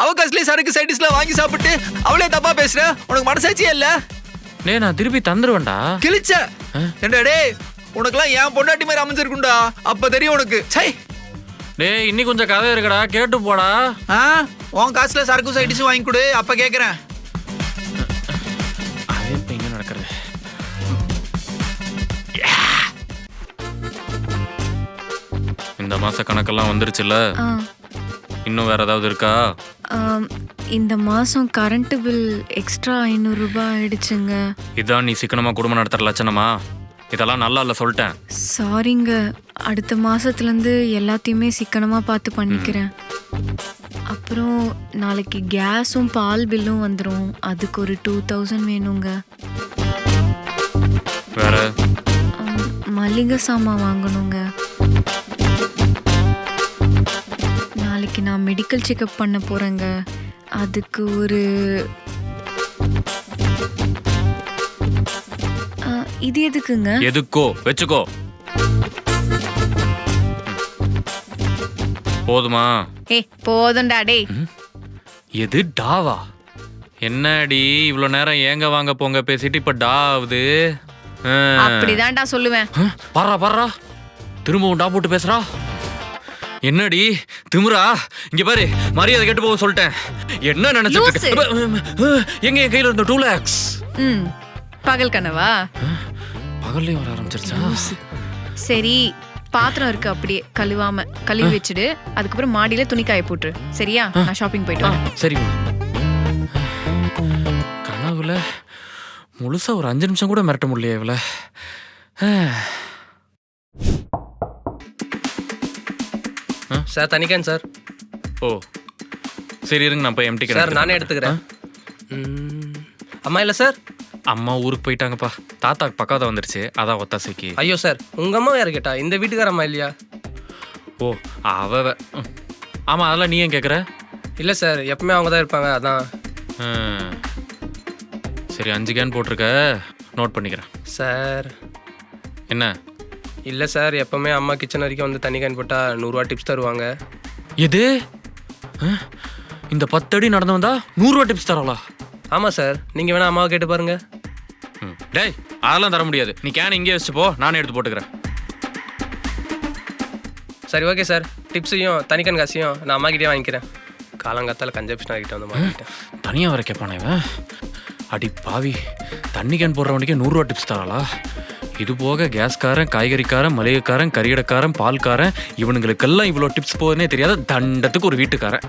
அவ காசுலயே சரக்கு சைடிஸ்லாம் வாங்கி சாப்பிட்டு அவளே தப்பா பேசுற. உனக்கு மனசாட்சியே இல்ல? டேய் நான் திருப்பி தந்துருவேன்டா. கிழிச்ச ஏண்டா டேய், உனக்குலாம் ஏன் பொண்டாட்டி மாதிரி அமைஞ்சிருக்கும்டா. அப்ப தெரியும் உனக்கு. சை டேய் இன்னி கொஞ்சம் கதை இருக்குடா, கேட்டு போடா. உன் காசுல சரக்கு சைடிஸ் வாங்கி கொடு, அப்ப கேக்குறேன். அது இப்ப எங்க நடக்கிறது? இந்த மாச கணக்கெல்லாம் வந்துருச்சுல்ல, இன்னும் வேற ஏதாவது இருக்கா? இந்த மாசம் கரண்ட் பில் எக்ஸ்ட்ரா 500 ரூபாய் ஆயிடுச்சுங்க. இதான் நீ சிக்கனமா குடும்பம் நடத்துற லட்சணமா? இதெல்லாம் நல்லா இல்ல சொல்லிட்டேன். சாரிங்க, அடுத்த மாசத்துலேருந்து எல்லாத்தையுமே சிக்கனமா பார்த்து பண்ணிக்கிறேன். அப்புறம் நாளைக்கு கேஸும் பால் பில்லும் வந்துடும், அதுக்கு ஒரு 2000 வேணுங்க. வேற மளிகை சாமான் வாங்கணுங்க. நாளைக்கு நான் மெடிக்கல் செக்அப் பண்ண போறேங்க, அதுக்கு ஒரு இது எதுக்குங்க? எதுக்கோ வச்சுக்கோ. போதுமா? போதும்டா டேய். எது டாவா? என்னடி இவ்வளோ நேரம் ஏங்க வாங்க போங்க பேசிட்டு இப்ப டா ஆகுது? அப்படிதான்டா சொல்லுவேன். பர்றா திரும்பவும் டா போட்டு பேசுறா. என்னடி திமுறா? இங்க பாரு, மரியாதை கெட்டு போக சொல்லிட்டேன். என்ன நினைச்சிட்டு எங்க என் கையில இருந்த 2 lakhs? பகல் கனவா? பகல்லையும் வர ஆரம்பிச்சிருச்சா? சரி, பாத்திரம் இருக்கு, அப்படியே கழுவி வச்சுடு. அதுக்கப்புறம் மாடியில துணி காய போட்டுரு, சரியா? நான் ஷாப்பிங் போயிட்டு வரேன். சரிம்மா. கனவுல முழுசா ஒரு 5 நிமிஷம் கூட மிரட்ட முடியல இவள. Sir தனிக்கேன் sir. ஓ சரி இருங்க, நான் போய் எம்டி சார் நானே எடுத்துக்கிறேன். அம்மா இல்லை சார்? அம்மா ஊருக்கு போயிட்டாங்கப்பா. தாத்தாக்கு பக்காவதா வந்துருச்சு, அதான் ஒத்தாசைக்கு. ஐயோ சார், உங்கள் அம்மா யார் கேட்டா? இந்த வீட்டுக்கார அம்மா இல்லையா? ஓ ஆமாம், அதெல்லாம் நீ ஏன் கேட்குற? இல்லை சார், எப்பவுமே அவங்க தான் இருப்பாங்க, அதான். சரி 5 கேன் போட்டிருக்க, நோட் பண்ணிக்கிறேன். சார் என்ன? இல்லை சார், எப்பவுமே அம்மா கிச்சன் வரைக்கும் வந்து தண்ணி கேன் போட்டால் 100 ரூபா டிப்ஸ் தருவாங்க. எது? இந்த 10 அடி நடந்து வந்தா 100 ரூபா டிப்ஸ் தராங்களா? ஆமாம் சார், நீங்கள் வேணா அம்மாவை கேட்டு பாருங்க. டேய் அதெல்லாம் தர முடியாது, நீ கேன் இங்கே வச்சுட்டு போ, நானே எடுத்து போட்டுக்கிறேன். சரி ஓகே சார், டிப்ஸையும் தனிக்கன் காசையும் நான் அம்மா கிட்டே வாங்கிக்கிறேன். காலங்காத்தால் கஞ்சப்ஷன் ஆகிட்ட வந்து மாட்டிட்டேன். தனியாக வர கேட்பானே இவன். அடி பாவி, தண்ணி கேன் போடுறவனுக்கே 100 ரூபா டிப்ஸ் தராளா? இது போக கேஸ்காரன், காய்கறிக்காரன், மளிகைக்காரன், கறிகடைக்காரன், பால்காரன், இவனுங்களுக்கெல்லாம் இவ்வளோ டிப்ஸ் போகுதுன்னே தெரியாத தண்டத்துக்கு ஒரு வீட்டுக்காரன்.